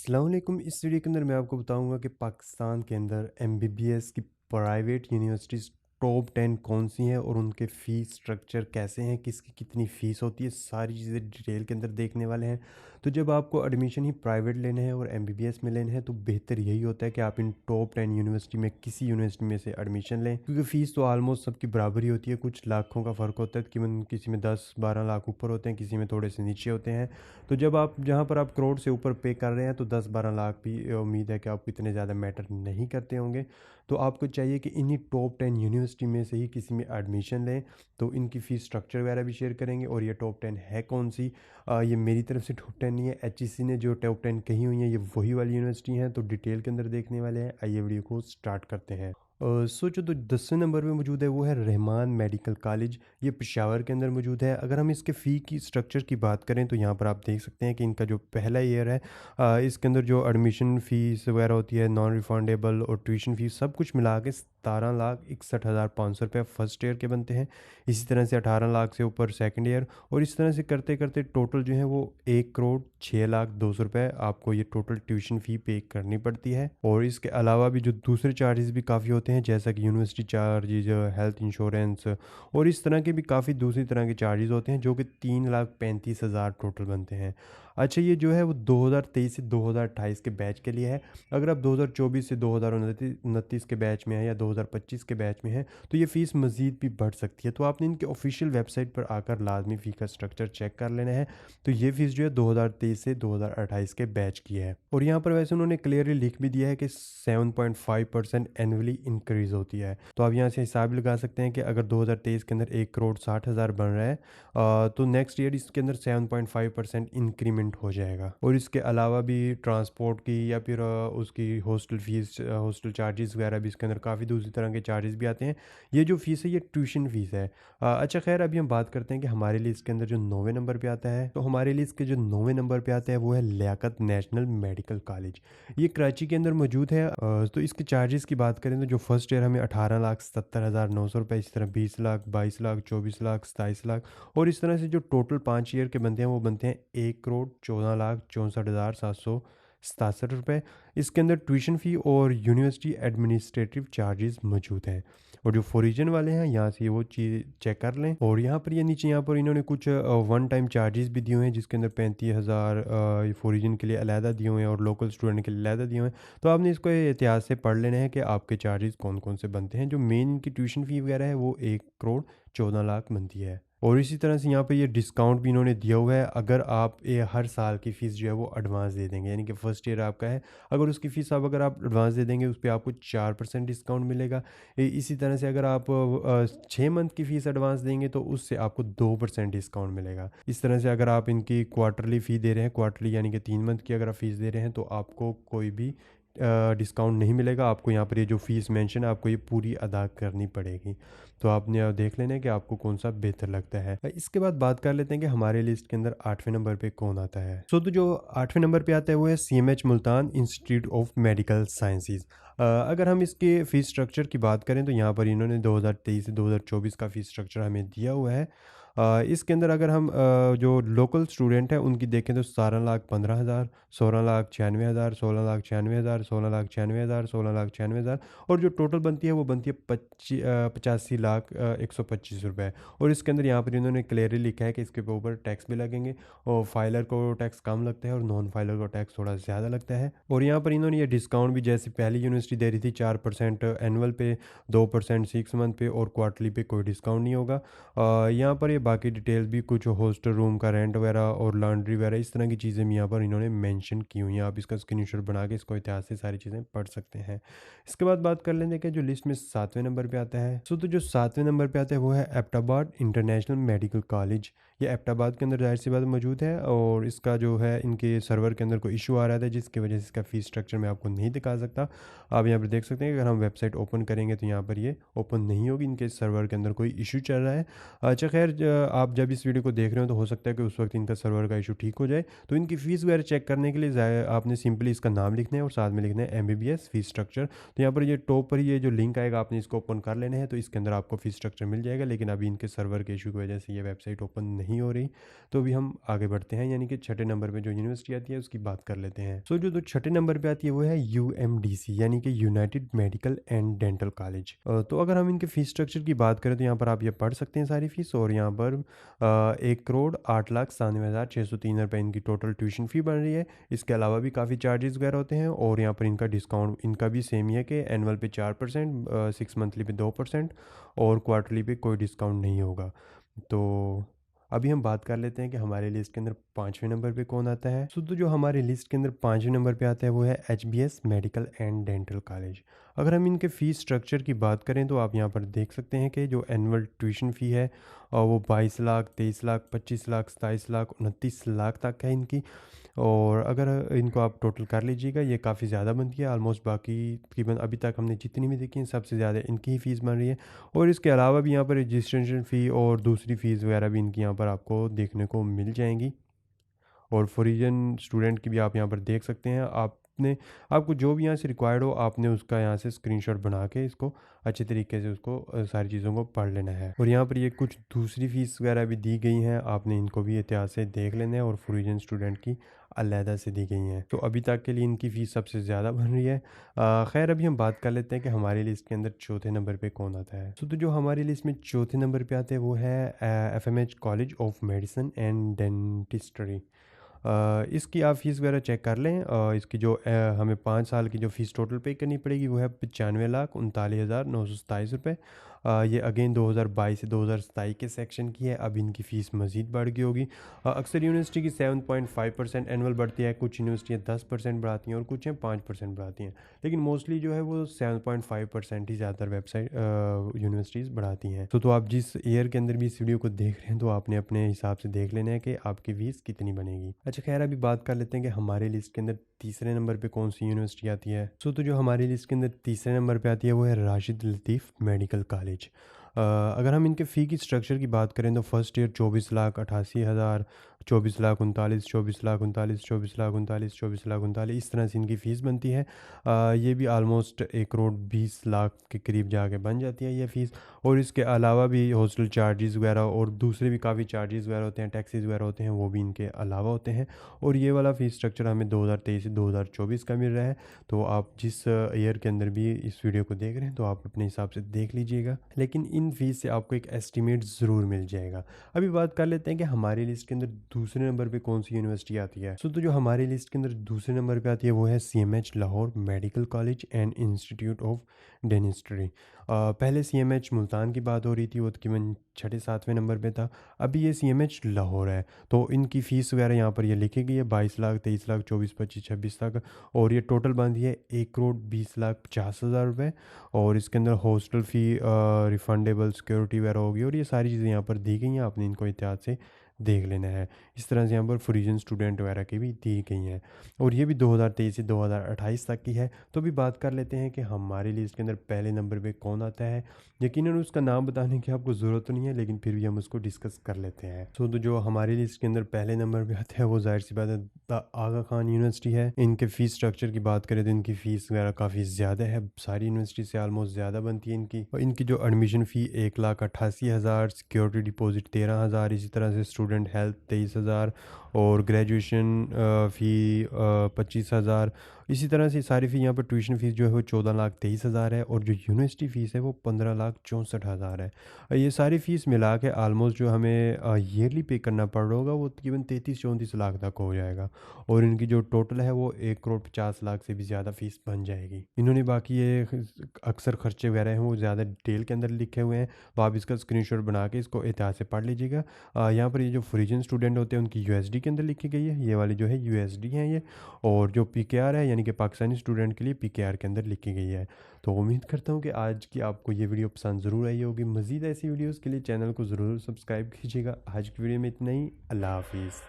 अस्सलाम वालेकुम। इस वीडियो के अंदर मैं आपको बताऊंगा कि पाकिस्तान के अंदर एमबीबीएस की प्राइवेट यूनिवर्सिटीज़ टॉप 10 कौन सी हैं और उनके फ़ीस स्ट्रक्चर कैसे हैं, किसकी कितनी फ़ीस होती है, सारी चीज़ें डिटेल के अंदर देखने वाले हैं। तो जब आपको एडमिशन ही प्राइवेट लेने हैं और एमबीबीएस में लेने हैं तो बेहतर यही होता है कि आप इन टॉप 10 यूनिवर्सिटी में किसी यूनिवर्सिटी में से एडमिशन लें, क्योंकि फ़ीस तो आलमोस्ट सबकी बराबर ही होती है। कुछ लाखों का फ़र्क होता है, तकरीबन किसी में 10-12 लाख ऊपर होते हैं, किसी में थोड़े से नीचे होते हैं। तो जब आप जहाँ पर आप करोड़ से ऊपर पे कर रहे हैं तो 10-12 लाख भी उम्मीद है कि आपको इतने ज़्यादा मैटर नहीं करते होंगे। तो आपको चाहिए कि इन्हीं टॉप 10 यूनिवर्सिटी में से ही किसी में एडमिशन लें। तो इनकी फ़ीस स्ट्रक्चर वगैरह भी शेयर करेंगे और ये टॉप 10 है कौन सी। ये मेरी तरफ से टॉप 10 नहीं है, एचईसी ने जो टॉप 10 कही हुई हैं ये वही वाली यूनिवर्सिटी हैं। तो डिटेल के अंदर देखने वाले हैं। आइए वीडियो को स्टार्ट करते हैं। जो 10वें नंबर पे मौजूद है वो है रहमान मेडिकल कॉलेज। ये पेशावर के अंदर मौजूद है। अगर हम इसके फ़ी की स्ट्रक्चर की बात करें तो यहाँ पर आप देख सकते हैं कि इनका जो पहला ईयर है, इसके अंदर जो एडमिशन फ़ीस वगैरह होती है, नॉन रिफंडेबल और ट्यूशन फ़ीस सब कुछ मिला के 17,61,500 रुपये फ़र्स्ट ईयर के बनते हैं। इसी तरह से 18 लाख से ऊपर सेकंड ईयर, और इस तरह से करते करते टोटल जो है वो 1,06,02,000 आपको ये टोटल ट्यूशन फ़ी पे करनी पड़ती है। और इसके अलावा भी जो दूसरे चार्जेस भी काफ़ी होते हैं, जैसा कि यूनिवर्सिटी चार्जेज, हेल्थ इंश्योरेंस और इस तरह के भी काफ़ी दूसरी तरह के चार्जेस होते हैं, जो कि 3,35,000 टोटल बनते हैं। अच्छा, ये जो है वो 2023 से 2028 के बैच के लिए है। अगर आप 2024 से 2029 के बैच में हैं या 2025 के बैच में हैं तो ये फ़ीस मज़ीद भी बढ़ सकती है। तो आपने इनके ऑफिशियल वेबसाइट पर आकर लाजमी फ़ी का स्ट्रक्चर चेक कर लेना है। तो ये फ़ीस जो है 2023 से 2028 के बैच की है। और यहाँ पर वैसे उन्होंने क्लियरली लिख भी दिया है कि 7.5% एनुअली इंक्रीज़ होती है। तो आप यहाँ से हिसाब लगा सकते हैं कि अगर 2023 के अंदर 1,60,00,000 बन रहा है, तो नेक्स्ट ईयर इसके अंदर 7.5% इंक्रीमेंट हो जाएगा। और इसके अलावा भी ट्रांसपोर्ट की या फिर उसकी हॉस्टल फ़ीस, हॉस्टल चार्जेस वगैरह भी इसके अंदर काफ़ी दूसरी तरह के चार्जेस भी आते हैं। ये जो फ़ीस है ये ट्यूशन फ़ीस है। अच्छा खैर, अभी हम बात करते हैं कि हमारे लिए इसके अंदर जो 9वें नंबर पे आता है, तो हमारे लिए इसके जो 9वें नंबर पे आता है वो है लियाकत नेशनल मेडिकल कॉलेज। ये कराची के अंदर मौजूद है। तो इसके चार्जेस की बात करें तो जो फर्स्ट ईयर हमें 18,70,900 रुपये, इस तरह 20 लाख, 22 लाख, 24 लाख, 27 लाख और इस तरह से जो टोटल 5 ईयर के बनते हैं वो बनते हैं 1,14,64,767 रुपये। इसके अंदर ट्यूशन फ़ी और यूनिवर्सिटी एडमिनिस्ट्रेटिव चार्जेस मौजूद हैं। और जो फोरिजन वाले हैं यहाँ से वो चीज़ चेक कर लें। और यहाँ पर ये नीचे यहाँ पर इन्होंने कुछ वन टाइम चार्जेस भी दिए हुए हैं, जिसके अंदर 35,000 फोरिजन के लिए अलहदा दिए हुए हैं और लोकल स्टूडेंट के लिए अलहदा दिए हुए हैं। तो आपने इसको एहतियात से पढ़ लेना है कि आपके चार्जेस कौन कौन से बनते हैं। जो मेन इनकी ट्यूशन फ़ी वगैरह है वो 1,14,00,000 बनती है। और इसी तरह से यहाँ पे ये डिस्काउंट भी इन्होंने दिया हुआ है। अगर आप ये हर साल की फ़ीस जो है वो एडवांस दे देंगे, यानी कि फ़र्स्ट ईयर आपका है, अगर उसकी फ़ीस अगर आप एडवांस दे देंगे उस पे आपको 4% डिस्काउंट मिलेगा। इसी तरह से अगर आप 6 मंथ की फ़ीस एडवांस देंगे तो उससे आपको 2% डिस्काउंट मिलेगा। इस तरह से अगर आप इनकी क्वार्टरली फ़ी दे रहे हैं, क्वार्टरली यानी कि 3 मंथ की अगर आप फ़ीस दे रहे हैं तो आपको कोई भी डिस्काउंट नहीं मिलेगा। आपको यहाँ पर ये जो फ़ीस मेंशन है आपको ये पूरी अदा करनी पड़ेगी। तो आपने देख लेना है कि आपको कौन सा बेहतर लगता है। इसके बाद बात कर लेते हैं कि हमारे लिस्ट के अंदर 8वें नंबर पे कौन आता है। तो जो 8वें नंबर पे आता है वो है CMH Multan institute of medical sciences. अगर हम इसके फ़ीस स्ट्रक्चर की बात करें तो यहाँ पर इन्होंने 2023 से 2024 का फ़ीस स्ट्रक्चर हमें दिया हुआ है। इसके अंदर अगर हम जो लोकल स्टूडेंट हैं उनकी देखें तो 17,15,000, 16,96,000, 16,96,000, 16,96,000, 16,96,000 और जो टोटल बनती है वो बनती है 85,01,25 रुपये। और इसके अंदर यहाँ पर इन्होंने क्लियरली लिखा है कि इसके ऊपर टैक्स भी लगेंगे, और फाइलर को टैक्स कम लगता है और नॉन फाइलर को टैक्स थोड़ा ज़्यादा लगता है। और यहाँ पर इन्होंने ये डिस्काउंट भी, जैसे पहली यूनिवर्सिटी दे रही थी 4% एनुअल पे, 2% 6 मंथ पे और क्वार्टरली पे कोई डिस्काउंट नहीं होगा। यहाँ पर ये बाकी डिटेल्स भी, कुछ हॉस्टल रूम का रेंट वगैरह और लॉन्ड्री वगैरह इस तरह की चीज़ें भी यहाँ पर इन्होंने मेंशन की हुई हैं। आप इसका स्क्रीनशॉट बना के इसको इतिहास से सारी चीज़ें पढ़ सकते हैं। इसके बाद बात कर लेंगे कि जो लिस्ट में 7वें नंबर पे आता है, तो जो 7वें नंबर पे आता है वो है एबटाबाद इंटरनेशनल मेडिकल कॉलेज। ये एबटाबाद के अंदर जाहिर सी बात मौजूद है, और इसका जो है इनके सर्वर के अंदर कोई इशू आ रहा था जिसकी वजह से इसका फ़ीस स्ट्रक्चर मैं आपको नहीं दिखा सकता। आप यहाँ पर देख सकते हैं कि अगर हम वेबसाइट ओपन करेंगे तो यहाँ पर ये ओपन नहीं होगी, इनके सर्वर के अंदर कोई इशू चल रहा है। अच्छा खैर, आप जब इस वीडियो को देख रहे हो तो हो सकता है कि उस वक्त इनका सर्वर का इशू ठीक हो जाए। तो इनकी फ़ीस वगैरह चेक करने के लिए आपने सिंपली इसका नाम लिखना है और साथ में लिखना है एमबीबीएस फ़ीस स्ट्रक्चर। तो यहाँ पर ये टॉप पर ये जो लिंक आएगा आपने इसको ओपन कर लेना है, तो इसके अंदर आपको फ़ीस स्ट्रक्चर मिल जाएगा। लेकिन अभी इनके सर्वर के इशू की वजह से ये वेबसाइट ओपन नहीं नहीं हो रही। तो अभी हम आगे बढ़ते हैं, यानी कि छठे नंबर पे जो यूनिवर्सिटी आती है उसकी बात कर लेते हैं। सो जो छठे नंबर पे आती है वो है UMDC, यानी कि United medical and dental college. तो अगर हम इनके फ़ीस स्ट्रक्चर की बात करें तो यहाँ पर आप ये पढ़ सकते हैं सारी फ़ीस। और यहाँ पर 1,08,97,603 रुपये इनकी टोटल ट्यूशन फ़ी बन रही है। इसके अलावा भी काफ़ी चार्जेस वगैरह होते हैं। और यहाँ पर इनका डिस्काउंट इनका भी सेम ही है कि एनुअल पे 4%, 6 मंथली पे 2% और क्वार्टरली पे कोई डिस्काउंट नहीं होगा। तो अभी हम बात कर लेते हैं कि हमारे लिस्ट के अंदर 5वें नंबर पे कौन आता है। तो जो हमारे लिस्ट के अंदर 5वें नंबर पे आता है वो है HBS medical and dental college. अगर हम इनके फ़ीस स्ट्रक्चर की बात करें तो आप यहाँ पर देख सकते हैं कि जो एनुअल ट्यूशन फ़ी है वो 22 लाख, 23 लाख, 25 लाख, 27 लाख, 29 लाख तक है इनकी। और अगर इनको आप टोटल कर लीजिएगा ये काफ़ी ज़्यादा बनती है। ऑलमोस्ट बाकी तकरीबन अभी तक हमने जितनी भी देखी हैं सबसे ज़्यादा इनकी ही फ़ीस बन रही है। और इसके अलावा भी यहाँ पर रजिस्ट्रेशन फ़ी और दूसरी फ़ीस वगैरह भी इनकी यहाँ पर आपको देखने को मिल जाएंगी। और फॉरेन स्टूडेंट की भी आप यहाँ पर देख सकते हैं। आपको जो भी यहाँ से रिक्वायर्ड हो आपने उसका यहाँ से स्क्रीनशॉट बना के इसको अच्छे तरीके से उसको सारी चीज़ों को पढ़ लेना है। और यहाँ पर ये कुछ दूसरी फ़ीस वगैरह भी दी गई हैं, आपने इनको भी एहतियात से देख लेना है। और फॉरेन स्टूडेंट की अलहदा से दी गई हैं। तो अभी तक के लिए इनकी फ़ीस सबसे ज़्यादा बन रही है। खैर अभी हम बात कर लेते हैं कि हमारी लिस्ट के अंदर चौथे नंबर पे कौन आता है। तो जो हमारी लिस्ट में चौथे नंबर पे आते हैं वो है FMH college of medicine and dentistry. इसकी आप फ़ीस वगैरह चेक कर लें। इसकी जो हमें 5 साल की जो फ़ीस टोटल पे करनी पड़ेगी वो है 95,39,927 रुपये। ये अगेन 2022 से 2027 के सेक्शन की है। अब इनकी फ़ीस मज़ीद बढ़ गई होगी। अक्सर यूनिवर्सिटी की 7.5% एनुअल बढ़ती है, कुछ यूनिवर्सिटियाँ 10% बढ़ाती हैं और कुछ हैं 5% बढ़ाती हैं। लेकिन मोस्टली जो है वो 7.5% ही ज़्यादातर वेबसाइट यूनिवर्सिटीज़ बढ़ाती हैं। तो आप जिस ईयर के अंदर भी इस वीडियो को देख रहे हैं तो आपने अपने हिसाब से देख लेना है कि आपकी फ़ीस कितनी बनेगी। अच्छा खैर अभी बात कर लेते हैं कि हमारे लिस्ट के अंदर तीसरे नंबर पे कौन सी यूनिवर्सिटी आती है। तो जो हमारी लिस्ट के अंदर तीसरे नंबर पे आती है वो है राशिद लतीफ़ मेडिकल कॉलेज। अगर हम इनके फ़ी की स्ट्रक्चर की बात करें तो फर्स्ट ईयर 24,88,000, 24,39,000, 24,39,000, 24,39,000, 24,39,000 इस तरह से इनकी फ़ीस बनती है। ये भी आलमोस्ट 1,20,00,000 के करीब जाके बन जाती है ये फ़ीस। और इसके अलावा भी हॉस्टल चार्जेस वगैरह और दूसरे भी काफ़ी चार्जेस वगैरह होते हैं, टैक्सेस वगैरह होते हैं, वो भी इनके अलावा होते हैं। और ये वाला फ़ीस स्ट्रक्चर हमें 2023 से 2024 का मिल रहा है। तो आप जिस ईयर के अंदर भी इस वीडियो को देख रहे हैं तो आप अपने हिसाब से देख लीजिएगा, लेकिन इन फ़ीस से आपको एक एस्टिमेट ज़रूर मिल जाएगा। अभी बात कर लेते हैं कि हमारी लिस्ट के अंदर दूसरे नंबर पे कौन सी यूनिवर्सिटी आती है। तो जो हमारी लिस्ट के अंदर दूसरे नंबर पे आती है वो है CMH Lahore medical college and institute of dentistry. पहले CMH मुल्तान की बात हो रही थी, वो तकरीबन छठे सातवें नंबर पे था। अभी ये CMH लाहौर है। तो इनकी फ़ीस वगैरह यहाँ पर ये लिखी गई है 22 लाख, 23 लाख, 24, 25, 26 लाख। और ये टोटल बनती है 1,20,50,000 रुपये। और इसके अंदर हॉस्टल फ़ी, रिफंडेबल सिक्योरिटी वगैरह होगी और ये सारी चीज़ें यहाँ पर दी गई हैं, आपने इनको एहतियात से देख लेना है। इस तरह से यहाँ पर फॉरेन स्टूडेंट वगैरह की भी दी गई हैं। और ये भी 2023 से 2028 तक की है। तो भी बात कर लेते हैं कि हमारी लिस्ट के अंदर पहले नंबर पे कौन आता है। यकीनन उसका नाम बताने की आपको ज़रूरत तो नहीं है, लेकिन फिर भी हम उसको डिस्कस कर लेते हैं। तो जो हमारी लिस्ट के अंदर पहले नंबर पे आता है वो ज़ाहिर सी बात है द आगा खान यूनिवर्सिटी है। इनके फ़ीस स्ट्रक्चर की बात करें तो इनकी फ़ीस वगैरह काफ़ी ज़्यादा है, सारी यूनिवर्सिटी से आलमोस्ट ज़्यादा बनती है इनकी। और इनकी जो एडमिशन फ़ी 1,88,000, सिक्योरिटी डिपॉजिट 13,000, इसी तरह से स्टूडेंट हेल्थ 23,000 और ग्रेजुएशन फ़ी 25,000। इसी तरह से सारी फ़ी यहाँ पर ट्यूशन फ़ीस जो है वो 14,23,000 है। और जो यूनिवर्सिटी फ़ीस है वो 15,64,000 है। ये सारी फ़ीस मिला के आलमोस्ट जो हमें ईयरली पे करना पड़ रहा होगा वो तकरीबन 33-34 लाख तक हो जाएगा। और इनकी जो टोटल है वो 1,50,00,000 से भी ज़्यादा फ़ीस बन जाएगी। इन्होंने बाकी ये अक्सर खर्चे वगैरह हैं वो ज़्यादा डिटेल के अंदर लिखे हुए हैं, तो आप इसका स्क्रीनशॉट बना के इसको एहतियात से पढ़ लीजिएगा। यहाँ पर ये जो फॉरेन स्टूडेंट होते हैं उनकी USD के अंदर लिखी गई है, ये वाली जो है USD है ये। और जो PKR है यानी कि पाकिस्तानी स्टूडेंट के लिए PKR के अंदर लिखी गई है। तो उम्मीद करता हूँ कि आज की आपको ये वीडियो पसंद ज़रूर आई होगी। मज़ीद ऐसी वीडियोज़ के लिए चैनल को ज़रूर सब्सक्राइब कीजिएगा। आज की वीडियो में इतना ही। अल्लाह हाफिज़।